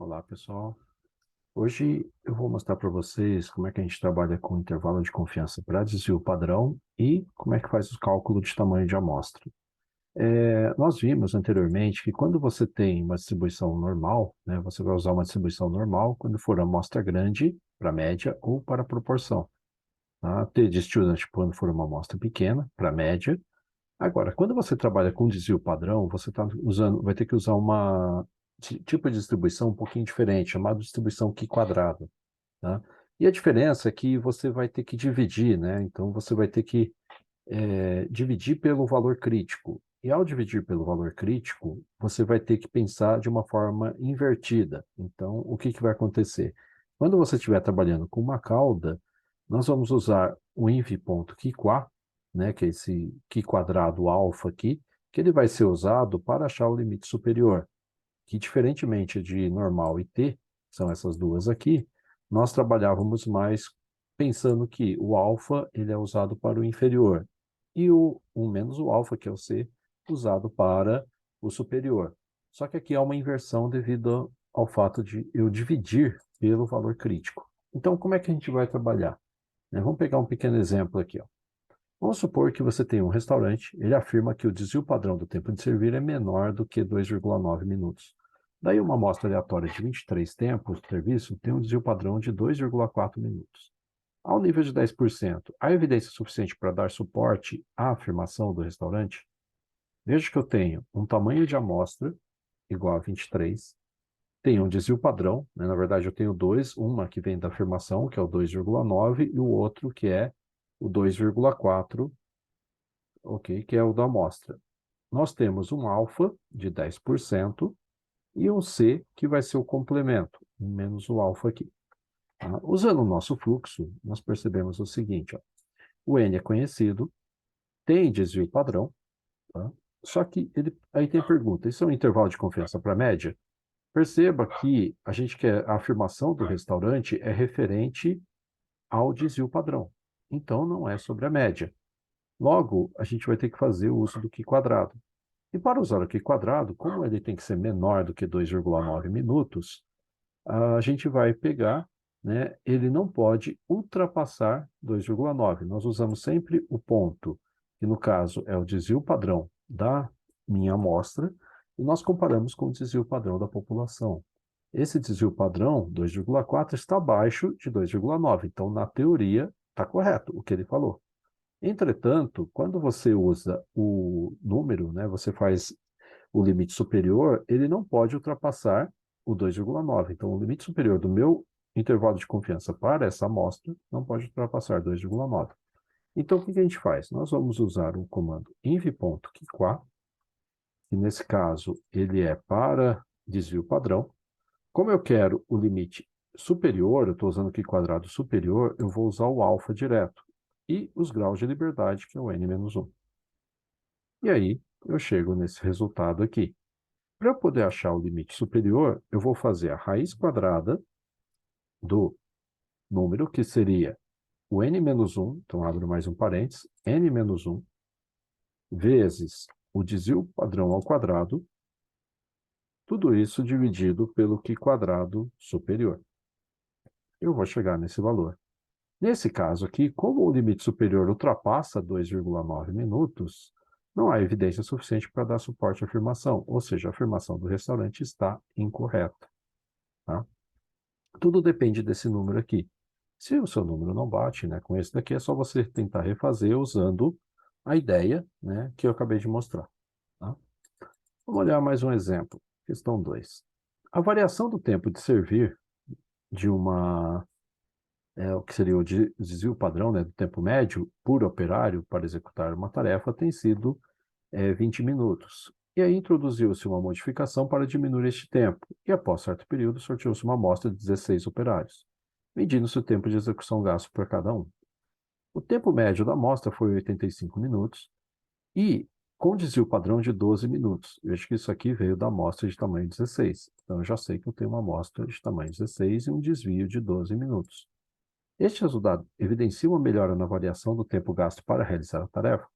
Olá, pessoal. Hoje eu vou mostrar para vocês como é que a gente trabalha com intervalo de confiança para desvio padrão e como é que faz o cálculo de tamanho de amostra. Nós vimos anteriormente que quando você tem uma distribuição normal, né, você vai usar uma distribuição normal quando for amostra grande para média ou para proporção. Tá? T-student quando for uma amostra pequena para média. Agora, quando você trabalha com desvio padrão, você vai ter que usar uma tipo de distribuição um pouquinho diferente, chamada distribuição Q-quadrada, tá? E a diferença é que você vai ter que dividir, né? Então, você vai ter que dividir pelo valor crítico. E ao dividir pelo valor crítico, você vai ter que pensar de uma forma invertida. Então, o que que vai acontecer? Quando você estiver trabalhando com uma cauda, nós vamos usar o inv.qquá, né, que é esse Q quadrado alfa aqui, que ele vai ser usado para achar o limite superior, que diferentemente de normal e t, são essas duas aqui, nós trabalhávamos mais pensando que o alfa ele é usado para o inferior e o 1 menos o alfa, que é o c, usado para o superior. Só que aqui há uma inversão devido ao fato de eu dividir pelo valor crítico. Então, como é que a gente vai trabalhar? Vamos pegar um pequeno exemplo aqui, ó. Vamos supor que você tem um restaurante, ele afirma que o desvio padrão do tempo de servir é menor do que 2,9 minutos. Daí uma amostra aleatória de 23 tempos de serviço tem um desvio padrão de 2,4 minutos. Ao nível de 10%, há evidência suficiente para dar suporte à afirmação do restaurante? Veja que eu tenho um tamanho de amostra igual a 23, tenho um desvio padrão, né? Na verdade eu tenho dois, uma que vem da afirmação, que é o 2,9, e o outro que é o 2,4, ok, que é o da amostra. Nós temos um alfa de 10% e um C que vai ser o complemento, menos o alfa aqui. Tá? Usando o nosso fluxo, nós percebemos o seguinte, ó. O N é conhecido, tem desvio padrão, tá? Só que aí tem a pergunta, isso é um intervalo de confiança para média? Perceba que a gente quer a afirmação do restaurante é referente ao desvio padrão. Então, não é sobre a média. Logo, a gente vai ter que fazer o uso do Q quadrado. E para usar o Q quadrado, como ele tem que ser menor do que 2,9 minutos, a gente vai pegar, né, ele não pode ultrapassar 2,9. Nós usamos sempre o ponto, que no caso é o desvio padrão da minha amostra, e nós comparamos com o desvio padrão da população. Esse desvio padrão, 2,4, está abaixo de 2,9. Então, na teoria, está correto o que ele falou. Entretanto, quando você usa o número, né, você faz o limite superior, ele não pode ultrapassar o 2,9. Então, o limite superior do meu intervalo de confiança para essa amostra não pode ultrapassar 2,9. Então, o que a gente faz? Nós vamos usar o comando inv.qquá, que nesse caso ele é para desvio padrão. Como eu quero o limite superior, eu estou usando aqui quadrado superior, eu vou usar o alfa direto. E os graus de liberdade, que é o n-1. E aí, eu chego nesse resultado aqui. Para eu poder achar o limite superior, eu vou fazer a raiz quadrada do número, que seria o n-1, então abro mais um parênteses, n-1, vezes o desvio padrão ao quadrado, tudo isso dividido pelo Q quadrado superior. Eu vou chegar nesse valor. Nesse caso aqui, como o limite superior ultrapassa 2,9 minutos, não há evidência suficiente para dar suporte à afirmação, ou seja, a afirmação do restaurante está incorreta. Tá? Tudo depende desse número aqui. Se o seu número não bate, né, com esse daqui, é só você tentar refazer usando a ideia, né, que eu acabei de mostrar. Tá? Vamos olhar mais um exemplo. Questão 2. A variação do tempo de servir de o que seria o desvio padrão, né, do tempo médio por operário para executar uma tarefa tem sido 20 minutos. E aí introduziu-se uma modificação para diminuir este tempo, e após certo período sorteou-se uma amostra de 16 operários, medindo-se o tempo de execução gasto por cada um. O tempo médio da amostra foi 85 minutos, e com desvio padrão de 12 minutos. Veja que isso aqui veio da amostra de tamanho 16. Então, eu já sei que eu tenho uma amostra de tamanho 16 e um desvio de 12 minutos. Este resultado evidencia uma melhora na variação do tempo gasto para realizar a tarefa?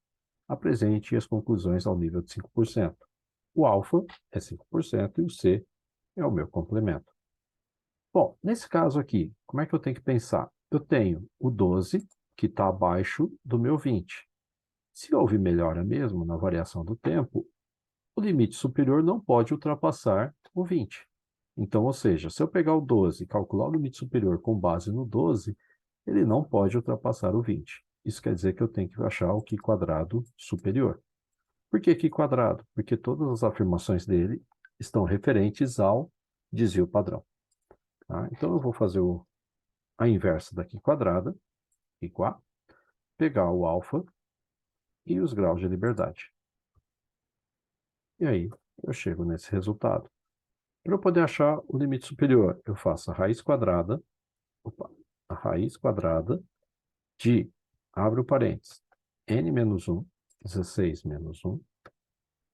Apresente as conclusões ao nível de 5%. O alfa é 5% e o C é o meu complemento. Bom, nesse caso aqui, como é que eu tenho que pensar? Eu tenho o 12, que está abaixo do meu 20. Se houve melhora mesmo na variação do tempo, o limite superior não pode ultrapassar o 20. Então, ou seja, se eu pegar o 12 e calcular o limite superior com base no 12, ele não pode ultrapassar o 20. Isso quer dizer que eu tenho que achar o Qi quadrado superior. Por que Qi quadrado? Porque todas as afirmações dele estão referentes ao desvio padrão. Tá? Então, eu vou fazer a inversa da Qi quadrada, igual, pegar o alfa e os graus de liberdade. E aí, eu chego nesse resultado. Para eu poder achar o limite superior, eu faço a raiz quadrada, a raiz quadrada de, abre o parênteses, n menos 1, 16 menos 1,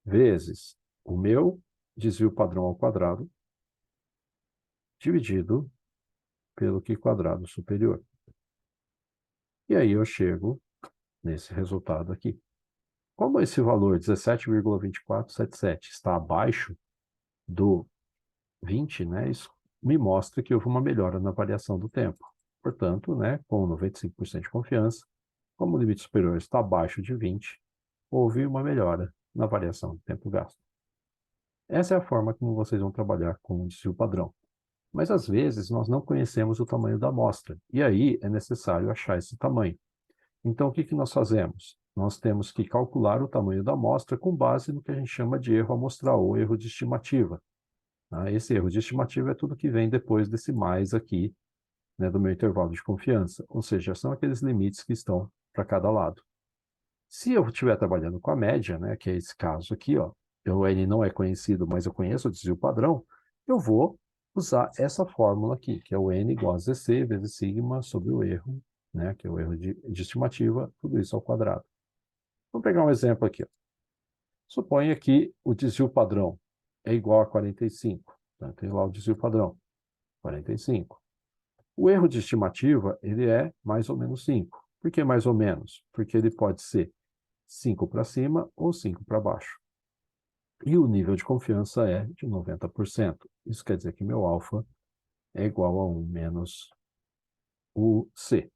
vezes o meu desvio padrão ao quadrado, dividido pelo Qi quadrado superior. E aí eu chego nesse resultado aqui. Como esse valor 17,2477 está abaixo do 20, né, isso me mostra que houve uma melhora na variação do tempo. Portanto, né, com 95% de confiança, como o limite superior está abaixo de 20, houve uma melhora na variação do tempo gasto. Essa é a forma como vocês vão trabalhar com o desvio padrão. Mas, às vezes, nós não conhecemos o tamanho da amostra, e aí é necessário achar esse tamanho. Então, o que nós fazemos? Nós temos que calcular o tamanho da amostra com base no que a gente chama de erro amostral, ou erro de estimativa. Esse erro de estimativa é tudo que vem depois desse mais aqui, né, do meu intervalo de confiança, ou seja, são aqueles limites que estão para cada lado. Se eu estiver trabalhando com a média, né, que é esse caso aqui, ó, o N não é conhecido, mas eu conheço o desvio padrão, eu vou usar essa fórmula aqui, que é o N igual a ZC vezes sigma sobre o erro, né, que é o erro de estimativa, tudo isso ao quadrado. Vamos pegar um exemplo aqui. Ó. Suponha que o desvio padrão é igual a 45. Né? Tem lá o desvio padrão, 45. O erro de estimativa, ele é mais ou menos 5. Por que mais ou menos? Porque ele pode ser 5 para cima ou 5 para baixo. E o nível de confiança é de 90%. Isso quer dizer que meu alfa é igual a 1 menos o C.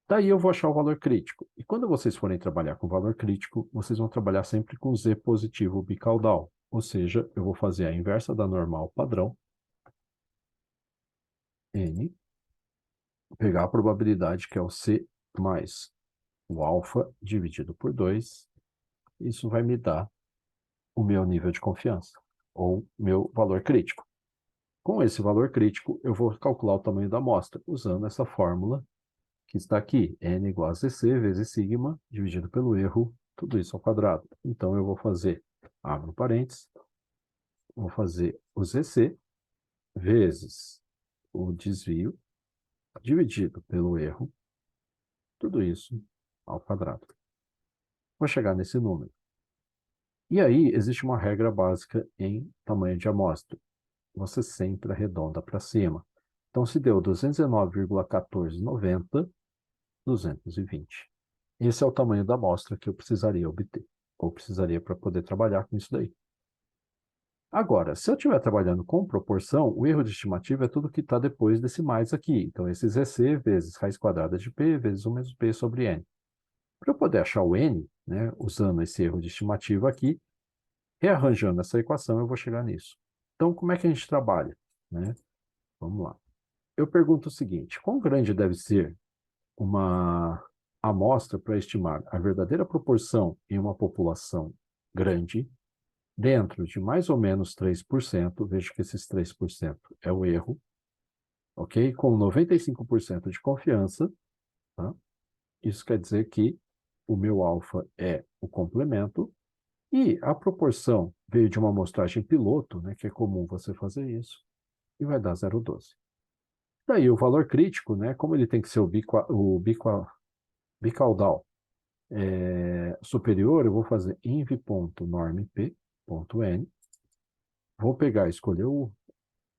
Daí eu vou achar o valor crítico. E quando vocês forem trabalhar com valor crítico, vocês vão trabalhar sempre com Z positivo bicaudal. Ou seja, eu vou fazer a inversa da normal padrão, N, pegar a probabilidade que é o C mais o alfa dividido por 2. Isso vai me dar o meu nível de confiança, ou meu valor crítico. Com esse valor crítico, eu vou calcular o tamanho da amostra, usando essa fórmula que está aqui, n igual a zc vezes sigma, dividido pelo erro, tudo isso ao quadrado. Então, eu vou fazer, abro parênteses, vou fazer o zc vezes o desvio, dividido pelo erro, tudo isso ao quadrado. Vou chegar nesse número. E aí, existe uma regra básica em tamanho de amostra. Você sempre arredonda para cima. Então, se deu 219,1490, 220. Esse é o tamanho da amostra que eu precisaria obter, ou precisaria para poder trabalhar com isso daí. Agora, se eu estiver trabalhando com proporção, o erro de estimativa é tudo que está depois desse mais aqui. Então, esses EC vezes raiz quadrada de P vezes 1 menos P sobre N. Para eu poder achar o N, né, usando esse erro de estimativa aqui, rearranjando essa equação, eu vou chegar nisso. Então, como é que a gente trabalha? Né? Vamos lá. Eu pergunto o seguinte, quão grande deve ser uma amostra para estimar a verdadeira proporção em uma população grande, dentro de mais ou menos 3%, vejo que esses 3% é o erro, ok? Com 95% de confiança, tá? Isso quer dizer que o meu alfa é o complemento, e a proporção veio de uma amostragem piloto, né, que é comum você fazer isso, e vai dar 0,12. Daí o valor crítico, né, como ele tem que ser o bicaudal superior, eu vou fazer inv.normp.n. Vou pegar, escolher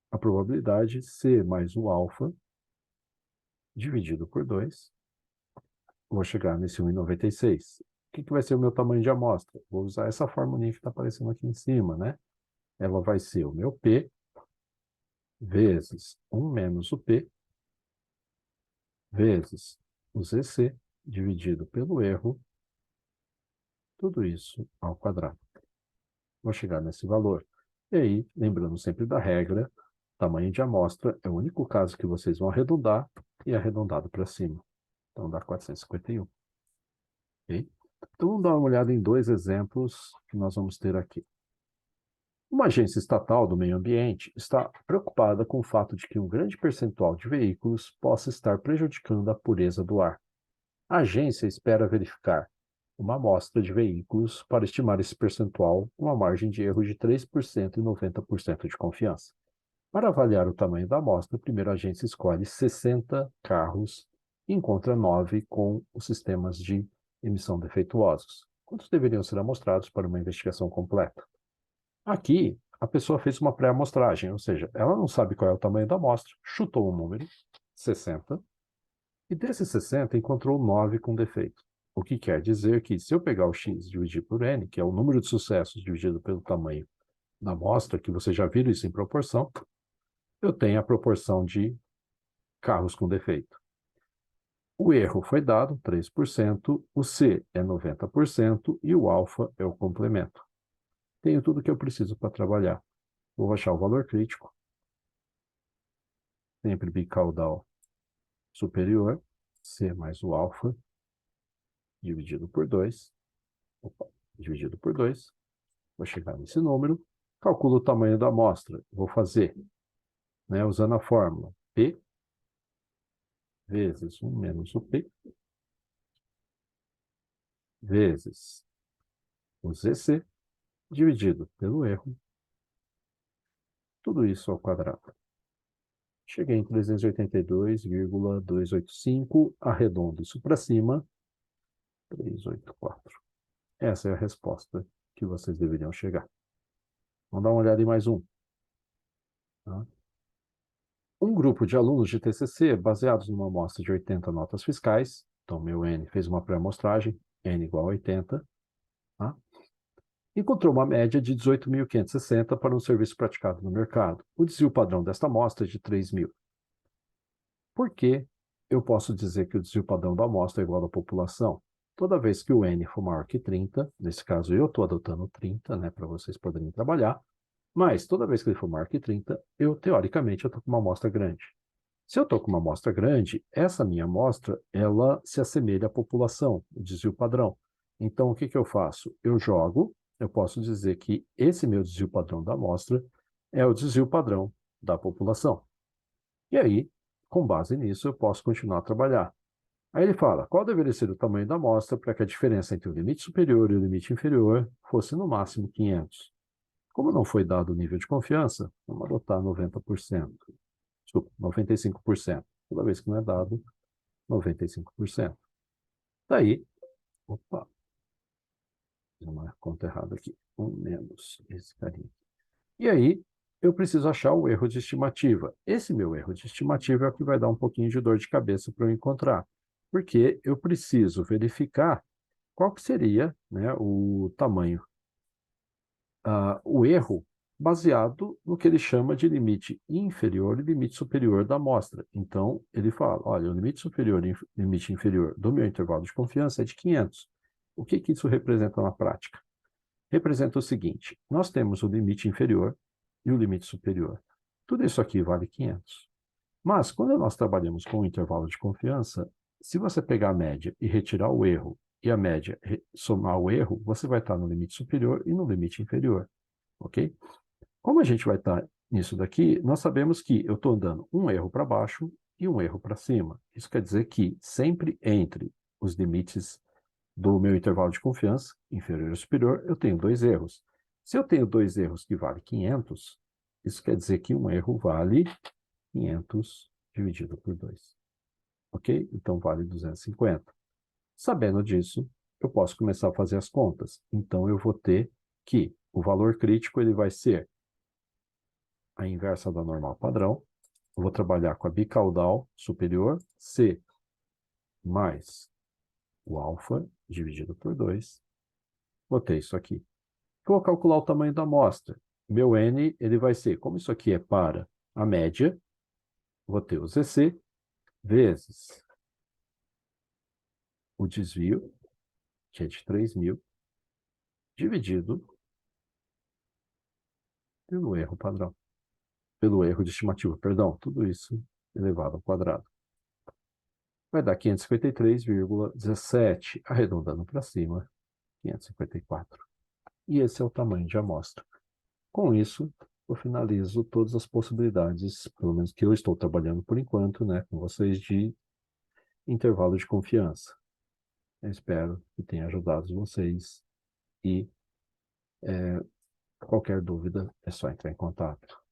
a probabilidade C mais o alfa, dividido por 2. Vou chegar nesse 1,96. O que vai ser o meu tamanho de amostra? Vou usar essa formulinha que está aparecendo aqui em cima, né? Ela vai ser o meu P vezes 1 menos o P, vezes o ZC, dividido pelo erro, tudo isso ao quadrado. Vou chegar nesse valor. E aí, lembrando sempre da regra, tamanho de amostra é o único caso que vocês vão arredondar e arredondado para cima. Então dá 451. Ok? Então vamos dar uma olhada em dois exemplos que nós vamos ter aqui. Uma agência estatal do meio ambiente está preocupada com o fato de que um grande percentual de veículos possa estar prejudicando a pureza do ar. A agência espera verificar uma amostra de veículos para estimar esse percentual com uma margem de erro de 3% e 90% de confiança. Para avaliar o tamanho da amostra, primeiro a agência escolhe 60 carros e encontra 9 com os sistemas de emissão defeituosos. Quantos deveriam ser amostrados para uma investigação completa? Aqui, a pessoa fez uma pré-amostragem, ou seja, ela não sabe qual é o tamanho da amostra, chutou um número, 60, e desses 60 encontrou 9 com defeito. O que quer dizer que, se eu pegar o x e dividir por n, que é o número de sucessos dividido pelo tamanho da amostra, que vocês já viram isso em proporção, eu tenho a proporção de carros com defeito. O erro foi dado, 3%, o C é 90% e o alfa é o complemento. Tenho tudo o que eu preciso para trabalhar. Vou achar o valor crítico, sempre bicaudal superior, C mais o alfa, dividido por 2, dividido por 2, vou chegar nesse número, calculo o tamanho da amostra, vou fazer, usando a fórmula P vezes 1 menos o P, vezes o ZC, dividido pelo erro, tudo isso ao quadrado. Cheguei em 382,285, arredondo isso para cima, 384. Essa é a resposta que vocês deveriam chegar. Vamos dar uma olhada em mais um. Tá? Um grupo de alunos de TCC, baseados numa amostra de 80 notas fiscais, então meu N fez uma pré-amostragem, N igual a 80, tá? Encontrou uma média de 18.560 para um serviço praticado no mercado. O desvio padrão desta amostra é de 3.000. Por que eu posso dizer que o desvio padrão da amostra é igual à população? Toda vez que o N for maior que 30, nesse caso eu estou adotando 30, para vocês poderem trabalhar, mas toda vez que ele for maior que 30, teoricamente, eu estou com uma amostra grande. Se eu estou com uma amostra grande, essa minha amostra, ela se assemelha à população, o desvio padrão. Então, o que eu faço? Eu posso dizer que esse meu desvio padrão da amostra é o desvio padrão da população. E aí, com base nisso, eu posso continuar a trabalhar. Aí ele fala, qual deveria ser o tamanho da amostra para que a diferença entre o limite superior e o limite inferior fosse no máximo 500? Como não foi dado o nível de confiança, vamos adotar 90%. Desculpa, 95%. Toda vez que não é dado, 95%. Daí, opa, fiz uma conta errada aqui. 1 menos esse carinha. E aí, eu preciso achar o erro de estimativa. Esse meu erro de estimativa é o que vai dar um pouquinho de dor de cabeça para eu encontrar. Porque eu preciso verificar qual que seria, o tamanho, o erro baseado no que ele chama de limite inferior e limite superior da amostra. Então, ele fala, olha, o limite superior e limite inferior do meu intervalo de confiança é de 500. O que isso representa na prática? Representa o seguinte, nós temos o limite inferior e o limite superior. Tudo isso aqui vale 500. Mas, quando nós trabalhamos com o intervalo de confiança, se você pegar a média e retirar o erro, e a média somar o erro, você vai estar no limite superior e no limite inferior. Ok? Como a gente vai estar nisso daqui, nós sabemos que eu estou dando um erro para baixo e um erro para cima. Isso quer dizer que sempre entre os limites do meu intervalo de confiança, inferior e superior, eu tenho dois erros. Se eu tenho dois erros que valem 500, isso quer dizer que um erro vale 500 dividido por 2. Ok? Então vale 250. Sabendo disso, eu posso começar a fazer as contas. Então eu vou ter que o valor crítico ele vai ser a inversa da normal padrão. Eu vou trabalhar com a bicaudal superior, C mais o alfa dividido por 2. Vou ter isso aqui. Vou calcular o tamanho da amostra. Meu N ele vai ser, como isso aqui é para a média, vou ter o ZC vezes o desvio, que é de 3.000, dividido pelo erro padrão, pelo erro de estimativa, perdão, tudo isso elevado ao quadrado. Vai dar 553,17, arredondando para cima, 554. E esse é o tamanho de amostra. Com isso, eu finalizo todas as possibilidades, pelo menos que eu estou trabalhando por enquanto, né, com vocês, de intervalo de confiança. Eu espero que tenha ajudado vocês e qualquer dúvida é só entrar em contato.